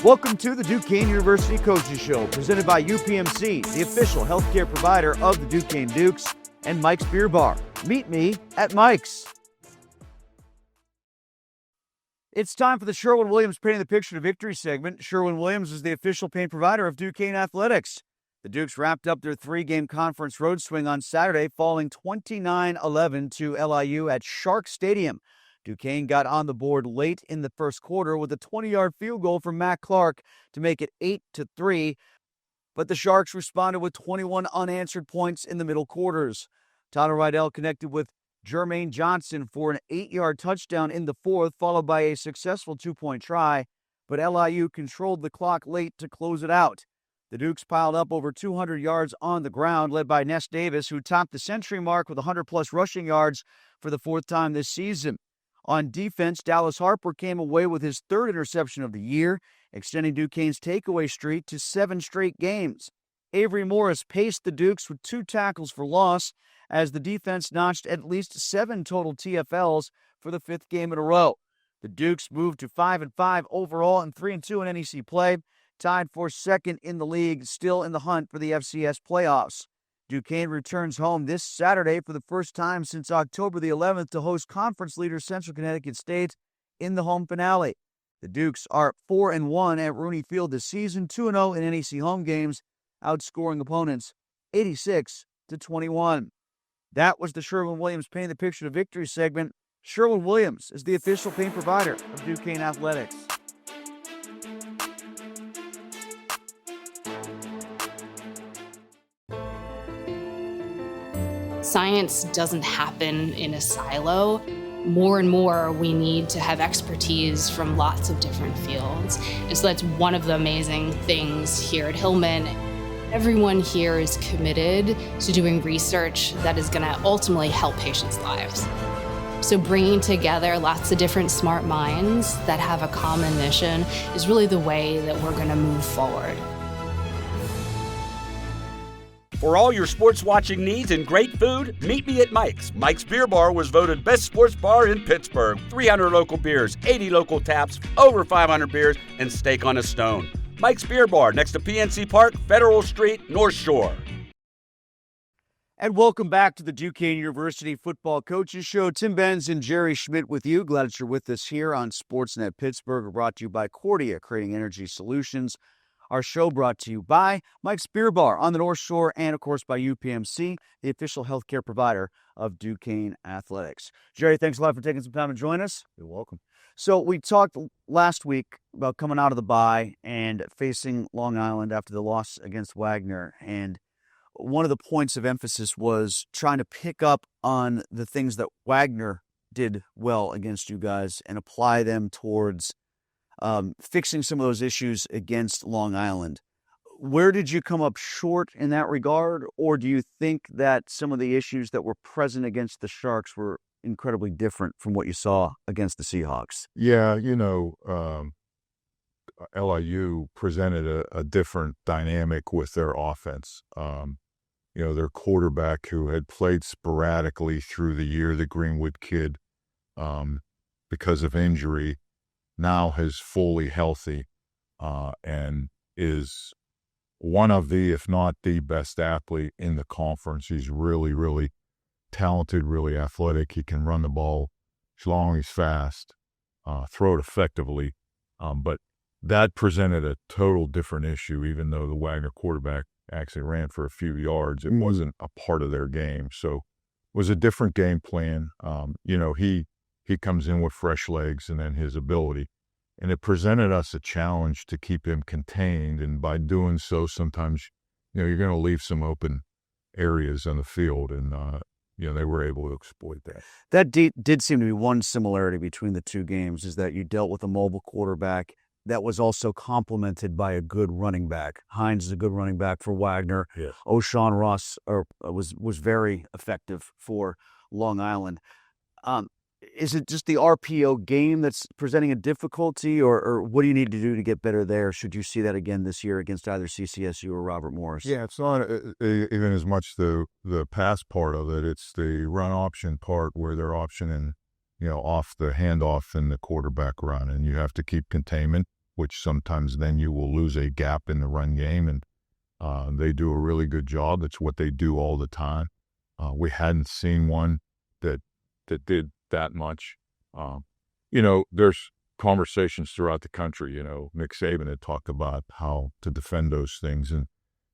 Welcome to the Duquesne University Coaches Show, presented by UPMC, the official healthcare provider of the Duquesne Dukes, and Mike's Beer Bar. Meet me at Mike's. It's time for the Sherwin-Williams Painting the Picture to Victory segment. Sherwin-Williams is the official paint provider of Duquesne Athletics. The Dukes wrapped up their three-game conference road swing on Saturday, falling 29-11 to LIU at Shark Stadium. Duquesne got on the board late in the first quarter with a 20-yard field goal from Matt Clark to make it 8-3, but the Sharks responded with 21 unanswered points in the middle quarters. Tyler Rydell connected with Jermaine Johnson for an 8-yard touchdown in the fourth, followed by a successful two-point try, but LIU controlled the clock late to close it out. The Dukes piled up over 200 yards on the ground, led by Ness Davis, who topped the century mark with 100-plus rushing yards for the fourth time this season. On defense, Dallas Harper came away with his third interception of the year, extending Duquesne's takeaway streak to 7 straight games. Avery Morris paced the Dukes with 2 tackles for loss, as the defense notched at least 7 total TFLs for the 5th game in a row. The Dukes moved to 5-5 overall and 3-2 in NEC play, tied for second in the league, still in the hunt for the FCS playoffs. Duquesne returns home this Saturday for the first time since October the 11th to host conference leader Central Connecticut State in the home finale. The Dukes are 4-1 at Rooney Field this season, 2-0 in NEC home games, outscoring opponents 86-21. That was the Sherwin-Williams Painting the Picture to Victory segment. Sherwin-Williams is the official paint provider of Duquesne Athletics. Science doesn't happen in a silo. More and more, we need to have expertise from lots of different fields. And so that's one of the amazing things here at Hillman. Everyone here is committed to doing research that is going to ultimately help patients' lives. So bringing together lots of different smart minds that have a common mission is really the way that we're going to move forward. For all your sports watching needs and great food, meet me at Mike's. Mike's Beer Bar was voted best sports bar in Pittsburgh. 300 local beers, 80 local taps, over 500 beers, and steak on a stone. Mike's Beer Bar, next to PNC Park, Federal Street, North Shore. And welcome back to the Duquesne University Football Coaches Show. Tim Benz and Jerry Schmitt with you. Glad that you're with us here on SportsNet Pittsburgh, brought to you by Cordia, creating energy solutions. Our show brought to you by Mike's Beer Bar on the North Shore and, of course, by UPMC, the official healthcare provider of Duquesne Athletics. Jerry, thanks a lot for taking some time to join us. You're welcome. So we talked last week about coming out of the bye and facing Long Island after the loss against Wagner. And one of the points of emphasis was trying to pick up on the things that Wagner did well against you guys and apply them towards fixing some of those issues against Long Island. Where did you come up short in that regard? Or do you think that some of the issues that were present against the Sharks were incredibly different from what you saw against the Seahawks? Yeah, LIU presented a different dynamic with their offense. Their quarterback, who had played sporadically through the year, the Greenwood kid, because of injury, now is fully healthy and is one of the, if not the best athlete in the conference. He's really, really talented, really athletic. He can run the ball as long as he's fast, throw it effectively. But that presented a total different issue, even though the Wagner quarterback actually ran for a few yards. It wasn't a part of their game. So it was a different game plan. He comes in with fresh legs and then his ability. And it presented us a challenge to keep him contained. And by doing so, sometimes, you're going to leave some open areas on the field. And, they were able to exploit that. That did seem to be one similarity between the two games, is that you dealt with a mobile quarterback that was also complemented by a good running back. Hines is a good running back for Wagner. Yes. O'Shawn Ross was very effective for Long Island. Is it just the RPO game that's presenting a difficulty, or what do you need to do to get better there? Should you see that again this year against either CCSU or Robert Morris? Yeah, it's not even as much the pass part of it. It's the run option part where they're optioning, off the handoff and the quarterback run, and you have to keep containment which sometimes then you will lose a gap in the run game. And they do a really good job. It's what they do all the time. We hadn't seen one that did that much. There's conversations throughout the country. Nick Saban had talked about how to defend those things, and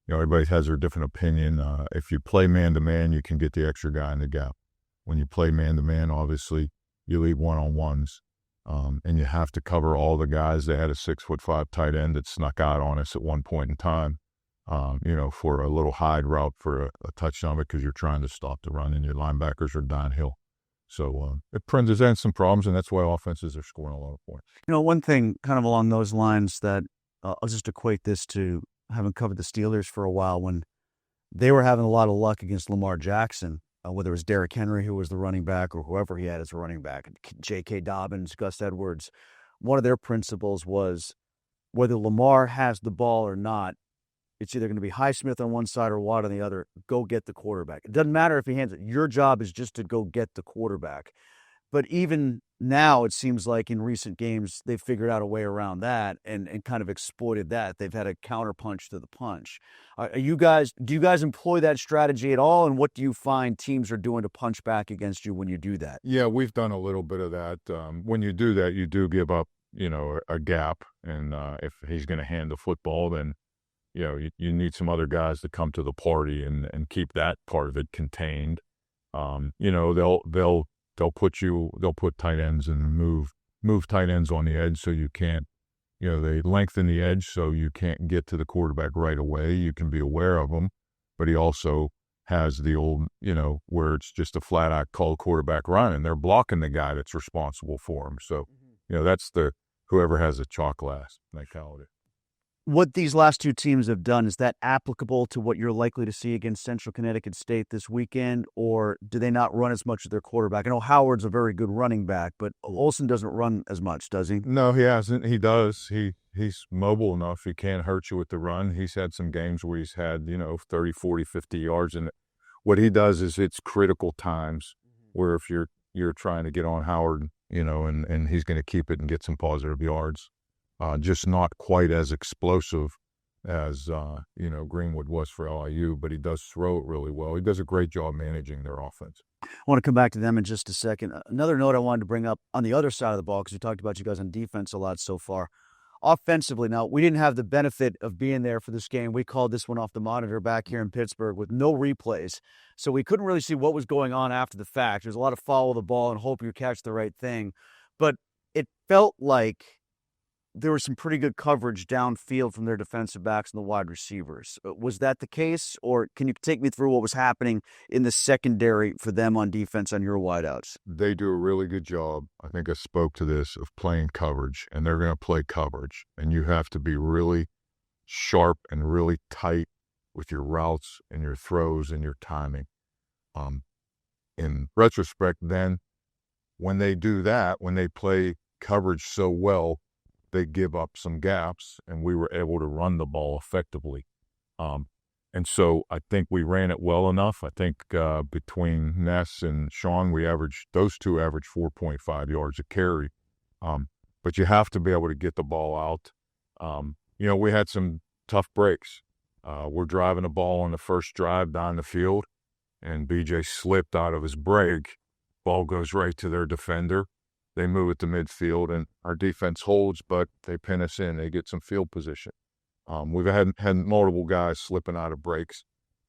everybody has their different opinion. If you play man-to-man, you can get the extra guy in the gap. When you play man-to-man, obviously, you leave one-on-ones, and you have to cover all the guys. They had a 6'5" tight end that snuck out on us at one point in time, for a little hide route for a touchdown because you're trying to stop the run and your linebackers are downhill. So it presents some problems, and that's why offenses are scoring a lot of points. One thing kind of along those lines that I'll just equate this to having covered the Steelers for a while when they were having a lot of luck against Lamar Jackson, whether it was Derrick Henry, who was the running back, or whoever he had as a running back, J.K. Dobbins, Gus Edwards. One of their principles was whether Lamar has the ball or not, it's either going to be Highsmith on one side or Watt on the other. Go get the quarterback. It doesn't matter if he hands it. Your job is just to go get the quarterback. But even now, it seems like in recent games, they've figured out a way around that and kind of exploited that. They've had a counterpunch to the punch. Do you guys employ that strategy at all? And what do you find teams are doing to punch back against you when you do that? Yeah, we've done a little bit of that. When you do that, you do give up, a gap. And if he's going to hand the football, then you need some other guys to come to the party and keep that part of it contained. They'll put tight ends and move tight ends on the edge so you can't, they lengthen the edge so you can't get to the quarterback right away. You can be aware of them, but he also has the old, where it's just a flat out called quarterback run and they're blocking the guy that's responsible for him. So, that's the whoever has a chalk glass mentality. What these last two teams have done, is that applicable to what you're likely to see against Central Connecticut State this weekend, or do they not run as much as their quarterback? I know Howard's a very good running back, but Olsen doesn't run as much, does he? No, he hasn't. He does. He's mobile enough. He can't hurt you with the run. He's had some games where he's had, 30, 40, 50 yards. And what he does is it's critical times where if you're trying to get on Howard, and he's going to keep it and get some positive yards. Just not quite as explosive as, Greenwood was for LIU, but he does throw it really well. He does a great job managing their offense. I want to come back to them in just a second. Another note I wanted to bring up on the other side of the ball, because we talked about you guys on defense a lot so far. Offensively, now, we didn't have the benefit of being there for this game. We called this one off the monitor back here in Pittsburgh with no replays, so we couldn't really see what was going on after the fact. There's a lot of follow the ball and hope you catch the right thing, but it felt like there was some pretty good coverage downfield from their defensive backs and the wide receivers. Was that the case, or can you take me through what was happening in the secondary for them on defense on your wideouts? They do a really good job. I think I spoke to this of playing coverage, and they're going to play coverage, and you have to be really sharp and really tight with your routes and your throws and your timing. In retrospect, then, when they do that, when they play coverage so well, they give up some gaps, and we were able to run the ball effectively. And so I think we ran it well enough. I think between Ness and Sean, those two averaged 4.5 yards a carry. But you have to be able to get the ball out. We had some tough breaks. We're driving the ball on the first drive down the field, and BJ slipped out of his break. Ball goes right to their defender. They move it to midfield, and our defense holds, but they pin us in. They get some field position. We've had multiple guys slipping out of breaks.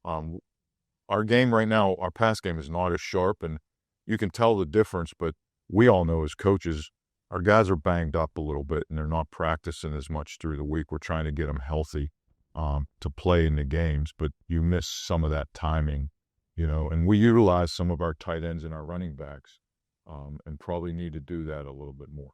Our game right now, our pass game is not as sharp, and you can tell the difference, but we all know as coaches, our guys are banged up a little bit, and they're not practicing as much through the week. We're trying to get them healthy to play in the games, but you miss some of that timing, and we utilize some of our tight ends and our running backs. And probably need to do that a little bit more.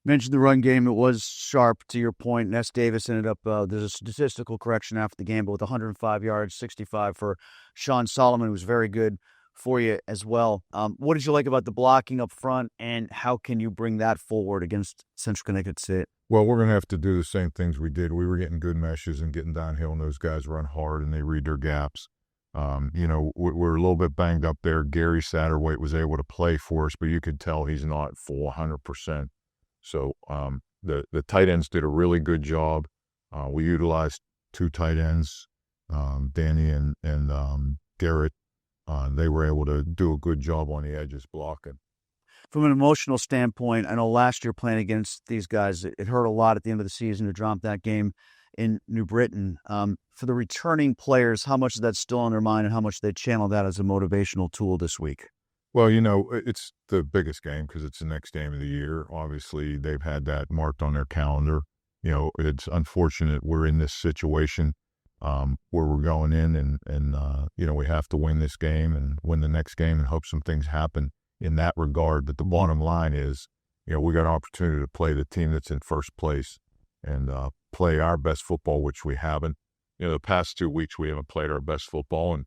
Mentioned the run game. It was sharp, to your point. Ness Davis ended up, there's a statistical correction after the game, but with 105 yards, 65 for Sean Solomon, who was very good for you as well. What did you like about the blocking up front, and how can you bring that forward against Central Connecticut State? Well, we're going to have to do the same things we did. We were getting good meshes and getting downhill, and those guys run hard, and they read their gaps. We're a little bit banged up there. Gary Satterwhite was able to play for us, but you could tell he's not full 100%. So the tight ends did a really good job. We utilized 2 tight ends, Danny and Garrett. They were able to do a good job on the edges blocking. From an emotional standpoint, I know last year playing against these guys, it hurt a lot at the end of the season to drop that game in New Britain. For the returning players, how much is that still on their mind and how much they channel that as a motivational tool this week? Well, it's the biggest game because it's the next game of the year. Obviously, they've had that marked on their calendar. It's unfortunate we're in this situation where we're going in and we have to win this game and win the next game and hope some things happen in that regard. But the bottom line is, we got an opportunity to play the team that's in first place and play our best football, which we haven't. The past 2 weeks we haven't played our best football, and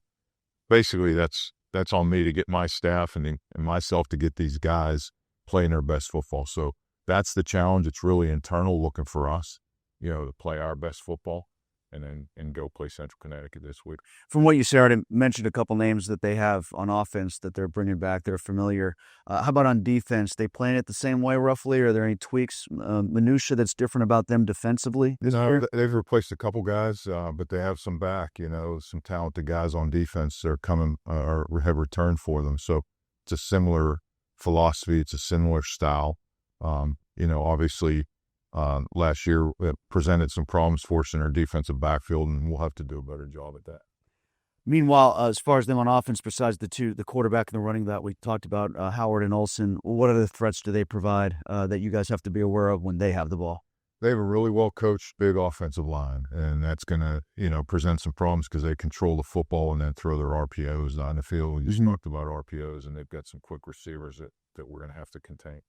basically that's on me to get my staff and myself to get these guys playing their best football. So that's the challenge. It's really internal, looking for us, to play our best football and go play Central Connecticut this week. From what you said, I mentioned a couple names that they have on offense that they're bringing back. They're familiar. How about on defense? They playing it the same way roughly? Are there any tweaks, minutia that's different about them defensively? They've replaced a couple guys, but they have some back. Some talented guys on defense that are coming or have returned for them. So it's a similar philosophy. It's a similar style. Obviously. Last year it presented some problems for us in our defensive backfield, and we'll have to do a better job at that. Meanwhile, as far as them on offense, besides the quarterback and the running that we talked about, Howard and Olsen, what other threats do they provide that you guys have to be aware of when they have the ball? They have a really well-coached big offensive line, and that's going to, present some problems because they control the football and then throw their RPOs on the field. We just talked about RPOs, and they've got some quick receivers that we're going to have to contain.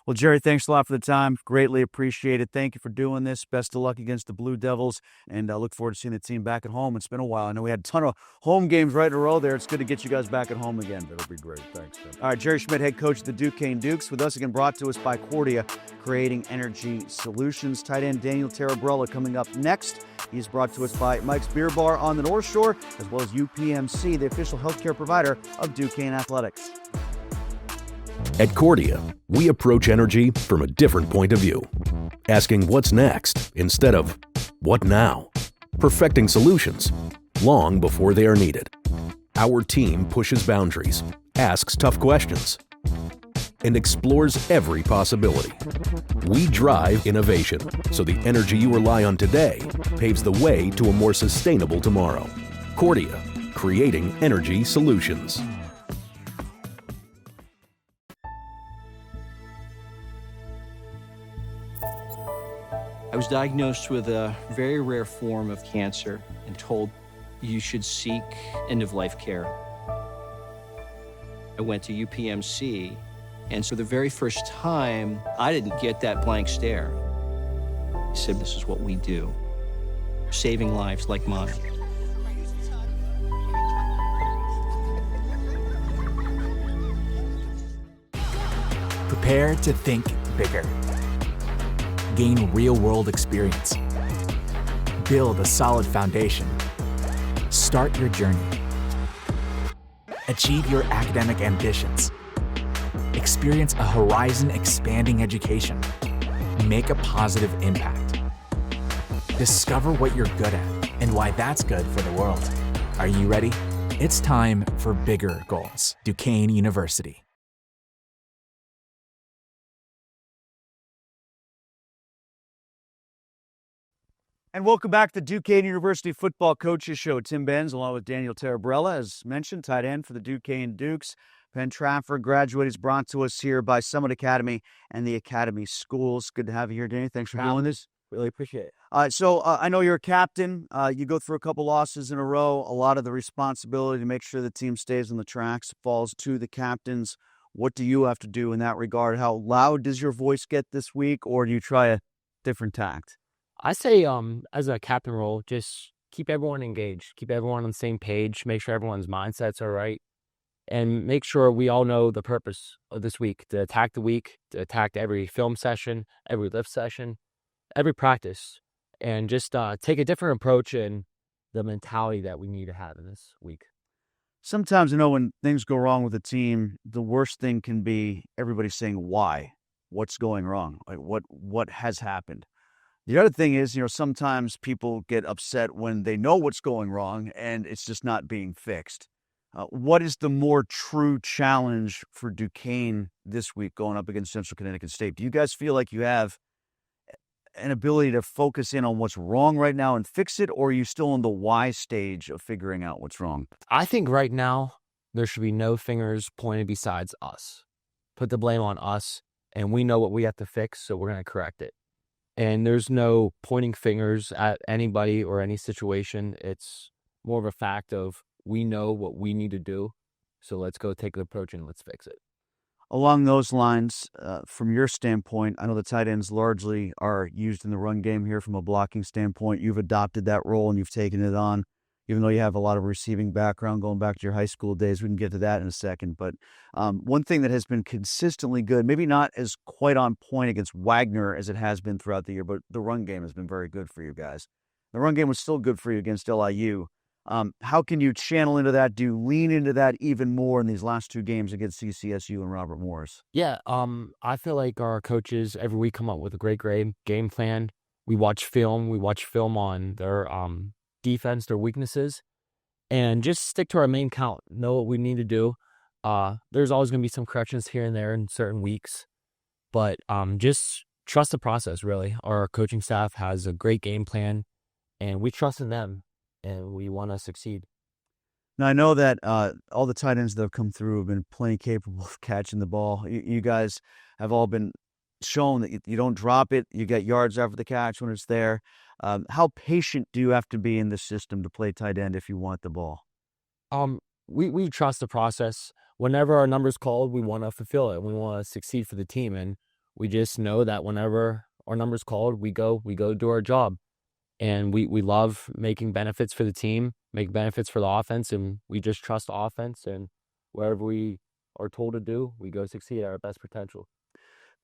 Well, Jerry, thanks a lot for the time. Greatly appreciate it. Thank you for doing this. Best of luck against the Blue Devils, and I look forward to seeing the team back at home. It's been a while. I know we had a ton of home games right in a row there. It's good to get you guys back at home again. That'll be great. Thanks, Tim. All right, Jerry Schmitt, head coach of the Duquesne Dukes, with us again, brought to us by Cordia, creating energy solutions. Tight end Daniel Tarabrella coming up next. He's brought to us by Mike's Beer Bar on the North Shore, as well as UPMC, the official healthcare provider of Duquesne Athletics. At Cordia, we approach energy from a different point of view, asking what's next instead of what now, perfecting solutions long before they are needed. Our team pushes boundaries, asks tough questions, and explores every possibility. We drive innovation so the energy you rely on today paves the way to a more sustainable tomorrow. Cordia, creating energy solutions. I was diagnosed with a very rare form of cancer and told you should seek end-of-life care. I went to UPMC, and for the very first time, I didn't get that blank stare. He said, "This is what we do, saving lives like mine." Prepare to think bigger. Gain real-world experience. Build a solid foundation. Start your journey. Achieve your academic ambitions. Experience a horizon-expanding education. Make a positive impact. Discover what you're good at and why that's good for the world. Are you ready? It's time for bigger goals. Duquesne University. And welcome back to Duquesne University Football Coaches Show. Tim Benz, along with Daniel Tarabrella, as mentioned, tight end for the Duquesne Dukes. Penn Trafford graduate is brought to us here by Summit Academy and the Academy Schools. Good to have you here, Danny. Thanks for doing this. Really appreciate it. I know you're a captain. You go through a couple losses in a row. A lot of the responsibility to make sure the team stays on the tracks falls to the captains. What do you have to do in that regard? How loud does your voice get this week, or do you try a different tact? I say, as a captain role, just keep everyone engaged, keep everyone on the same page, make sure everyone's mindsets are right, and make sure we all know the purpose of this week, to attack the week, to attack every film session, every lift session, every practice, and just take a different approach in the mentality that we need to have in this week. Sometimes, when things go wrong with a team, the worst thing can be everybody saying why. what's going wrong, like what has happened. The other thing is, sometimes people get upset when they know what's going wrong and it's just not being fixed. What is the more true challenge for Duquesne this week going up against Central Connecticut State? Do you guys feel like you have an ability to focus in on what's wrong right now and fix it, or are you still in the why stage of figuring out what's wrong? I think right now there should be no fingers pointed besides us. Put the blame on us, and we know what we have to fix, so we're going to correct it. And there's no pointing fingers at anybody or any situation. It's more of a fact of we know what we need to do, so let's go take the approach and let's fix it. Along those lines, from your standpoint, I know the tight ends largely are used in the run game here from a blocking standpoint. You've adopted that role and you've taken it on, even though you have a lot of receiving background going back to your high school days. We can get to that in a second. But one thing that has been consistently good, maybe not as quite on point against Wagner as it has been throughout the year, but the run game has been very good for you guys. The run game was still good for you against LIU. How can you channel into that? Do you lean into that even more in these last two games against CCSU and Robert Morris? Yeah, I feel like our coaches every week come up with a great game plan. We watch film. We watch film on their defense, their weaknesses, and just stick to our main count. Know what we need to do. There's always going to be some corrections here and there in certain weeks, but just trust the process, really. Our coaching staff has a great game plan, and we trust in them. And we want to succeed. Now, I know that all the tight ends that have come through have been plenty capable of catching the ball. You guys have all been shown that you don't drop it. You get yards after the catch when it's there. How patient do you have to be in this system to play tight end if you want the ball? We trust the process. Whenever our number's called, we want to fulfill it. We want to succeed for the team. And we just know that whenever our number's called, we go do our job. And we love making benefits for the team, make benefits for the offense, and we just trust the offense. And whatever we are told to do, we go succeed at our best potential.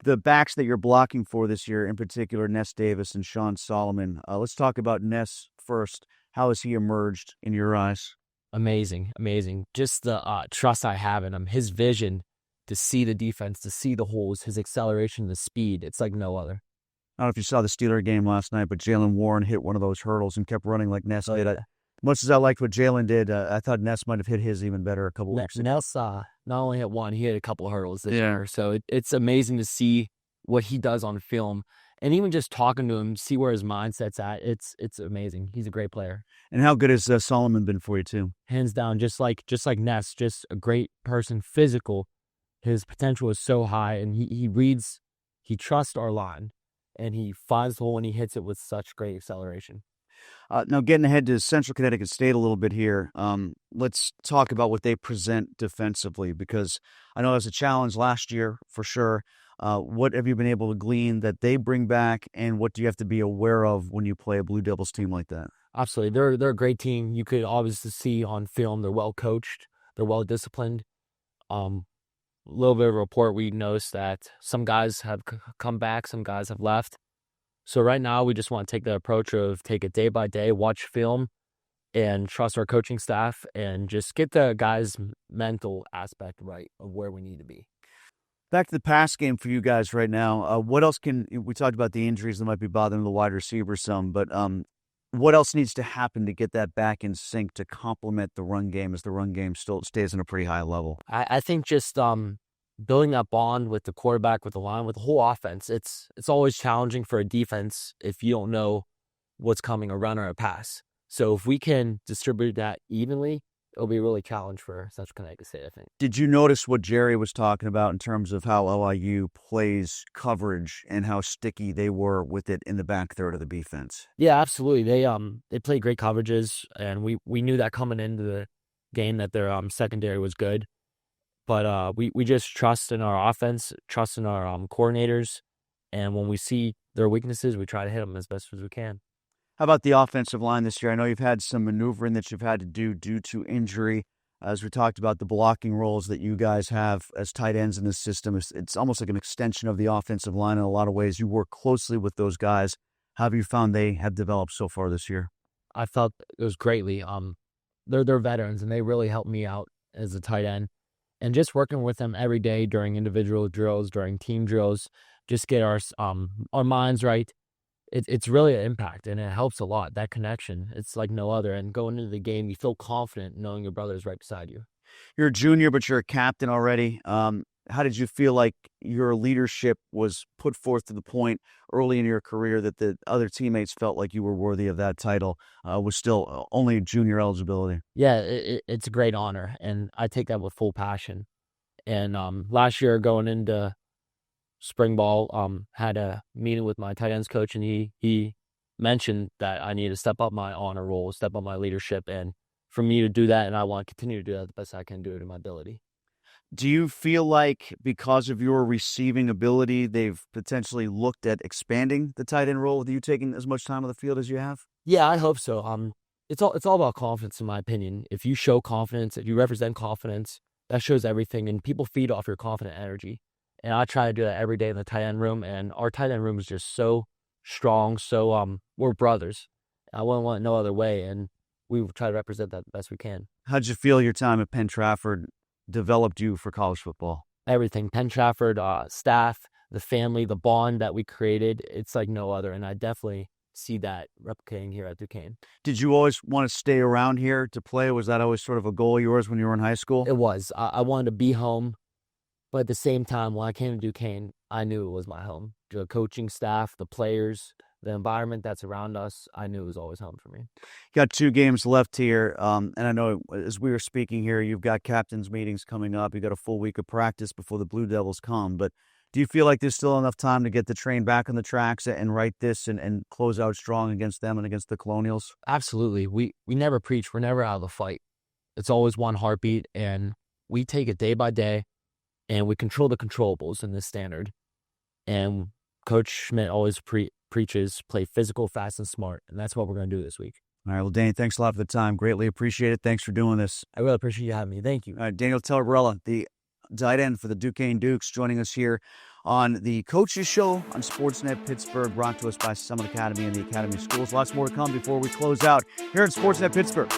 The backs that you're blocking for this year, in particular, Ness Davis and Sean Solomon. Let's talk about Ness first. How has he emerged in your eyes? Amazing. Just the trust I have in him, his vision to see the defense, to see the holes, his acceleration, the speed. It's like no other. I don't know if you saw the Steeler game last night, but Jalen Warren hit one of those hurdles and kept running like Ness did. Much as I liked what Jalen did, I thought Ness might have hit his even better a couple weeks ago. Ness not only hit one, he hit a couple of hurdles this year. So it's amazing to see what he does on film. And even just talking to him, see where his mindset's at, it's amazing. He's a great player. And how good has Solomon been for you, too? Hands down, just like Ness, just a great person, physical. His potential is so high, and he trusts our line. And he finds the hole and he hits it with such great acceleration. Now, getting ahead to Central Connecticut State a little bit here, let's talk about what they present defensively, because I know it was a challenge last year for sure. What have you been able to glean that they bring back, and what do you have to be aware of when you play a Blue Devils team like that? Absolutely. They're a great team. You could obviously see on film they're well coached. They're well disciplined. A little bit of a report, we noticed that some guys have come back, some guys have left. So right now, we just want to take the approach of take it day by day, watch film, and trust our coaching staff, and just get the guys' mental aspect right of where we need to be. Back to the pass game for you guys right now. What else we talked about the injuries that might be bothering the wide receiver some, but what else needs to happen to get that back in sync to complement the run game as the run game still stays in a pretty high level? I think just building that bond with the quarterback, with the line, with the whole offense. It's always challenging for a defense if you don't know what's coming, a run or a pass. So if we can distribute that evenly, it'll be a really challenge for Central Connecticut State, I think. Did you notice what Jerry was talking about in terms of how LIU plays coverage and how sticky they were with it in the back third of the defense? Yeah, absolutely. They played great coverages, and we knew that coming into the game that their secondary was good. But we just trust in our offense, trust in our coordinators, and when we see their weaknesses, we try to hit them as best as we can. How about the offensive line this year? I know you've had some maneuvering that you've had to do due to injury. As we talked about the blocking roles that you guys have as tight ends in this system, it's almost like an extension of the offensive line in a lot of ways. You work closely with those guys. How have you found they have developed so far this year? I felt it was greatly. They're veterans, and they really helped me out as a tight end. and just working with them every day during individual drills, during team drills, just get our minds right. It's really an impact, and it helps a lot. That connection, it's like no other. And going into the game, you feel confident knowing your brother is right beside you. You're a junior, but you're a captain already. How did you feel like your leadership was put forth to the point early in your career that the other teammates felt like you were worthy of that title, was still only junior eligibility? Yeah, it's a great honor, and I take that with full passion. And last year going into spring ball, had a meeting with my tight ends coach, and he mentioned that I need to step up my honor role, step up my leadership, and for me to do that, and I want to continue to do that the best I can do it in my ability. Do you feel like because of your receiving ability, they've potentially looked at expanding the tight end role with you taking as much time on the field as you have? Yeah, I hope so. It's all about confidence, in my opinion. If you show confidence, if you represent confidence, that shows everything, and people feed off your confident energy. And I try to do that every day in the tight end room, and our tight end room is just so strong. So we're brothers. I wouldn't want it no other way, and we try to represent that the best we can. How'd you feel your time at Penn Trafford developed you for college football? Everything. Penn Trafford, staff, the family, the bond that we created, it's like no other, and I definitely see that replicating here at Duquesne. Did you always want to stay around here to play? Was that always sort of a goal of yours when you were in high school? It was. I wanted to be home, but at the same time, when I came to Duquesne, I knew it was my home. The coaching staff, the players, the environment that's around us, I knew it was always home for me. Got 2 games left here, and I know as we were speaking here, you've got captains' meetings coming up. You've got a full week of practice before the Blue Devils come, but do you feel like there's still enough time to get the train back on the tracks and right this and close out strong against them and against the Colonials? Absolutely. We never preach. We're never out of the fight. It's always one heartbeat, and we take it day by day, and we control the controllables in this standard. And Coach Schmitt always preaches, play physical, fast, and smart, and that's what we're going to do this week. All right, well, Danny, thanks a lot for the time. Greatly appreciate it. Thanks for doing this. I really appreciate you having me. Thank you. All right, Daniel Tarabrella, the tight end for the Duquesne Dukes, joining us here on the Coaches Show on SportsNet Pittsburgh, brought to us by Summit Academy and the Academy Schools. Lots more to come before we close out here at SportsNet Pittsburgh.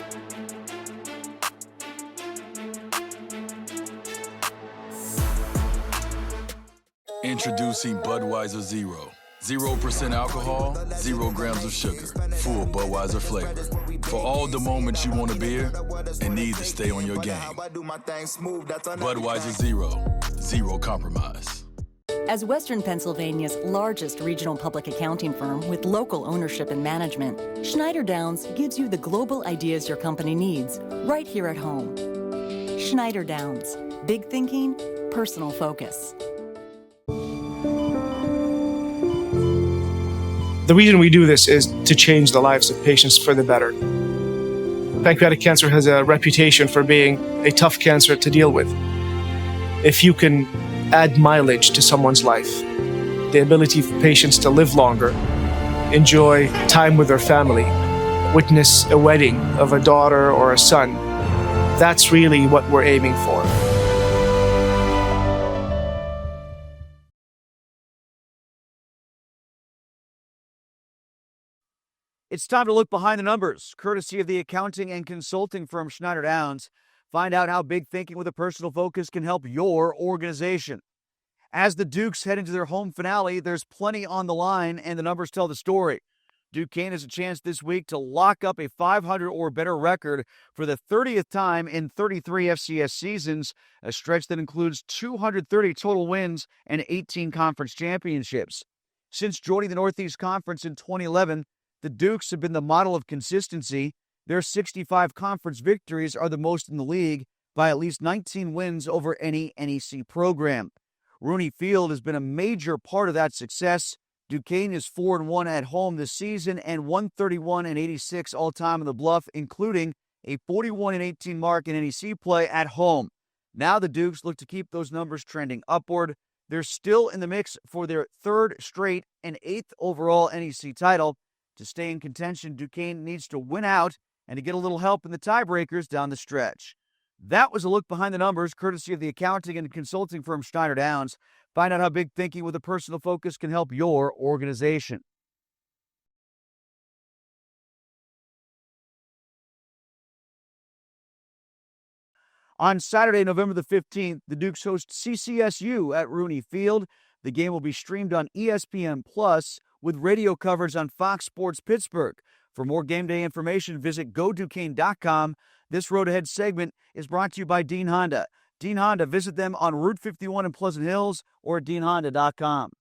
Introducing Budweiser Zero. 0% alcohol, 0 grams of sugar. Full Budweiser flavor. For all the moments you want a beer and need to stay on your game. Budweiser Zero. Zero compromise. As Western Pennsylvania's largest regional public accounting firm with local ownership and management, Schneider Downs gives you the global ideas your company needs right here at home. Schneider Downs. Big thinking, personal focus. The reason we do this is to change the lives of patients for the better. Pancreatic cancer has a reputation for being a tough cancer to deal with. If you can add mileage to someone's life, the ability for patients to live longer, enjoy time with their family, witness a wedding of a daughter or a son, that's really what we're aiming for. It's time to look behind the numbers, courtesy of the accounting and consulting firm Schneider Downs. Find out how big thinking with a personal focus can help your organization. As the Dukes head into their home finale, there's plenty on the line, and the numbers tell the story. Duquesne has a chance this week to lock up a 500 or better record for the 30th time in 33 FCS seasons, a stretch that includes 230 total wins and 18 conference championships. Since joining the Northeast Conference in 2011, the Dukes have been the model of consistency. Their 65 conference victories are the most in the league by at least 19 wins over any NEC program. Rooney Field has been a major part of that success. Duquesne is 4-1 at home this season and 131-86 all-time in the Bluff, including a 41-18 mark in NEC play at home. Now the Dukes look to keep those numbers trending upward. They're still in the mix for their 3rd straight and 8th overall NEC title. To stay in contention, Duquesne needs to win out and to get a little help in the tiebreakers down the stretch. That was a look behind the numbers, courtesy of the accounting and consulting firm Schneider Downs. Find out how big thinking with a personal focus can help your organization. On Saturday, November the 15th, the Dukes host CCSU at Rooney Field. The game will be streamed on ESPN Plus with radio coverage on Fox Sports Pittsburgh. For more game day information, visit GoDuquesne.com. This Road Ahead segment is brought to you by Dean Honda. Dean Honda, visit them on Route 51 in Pleasant Hills or at DeanHonda.com.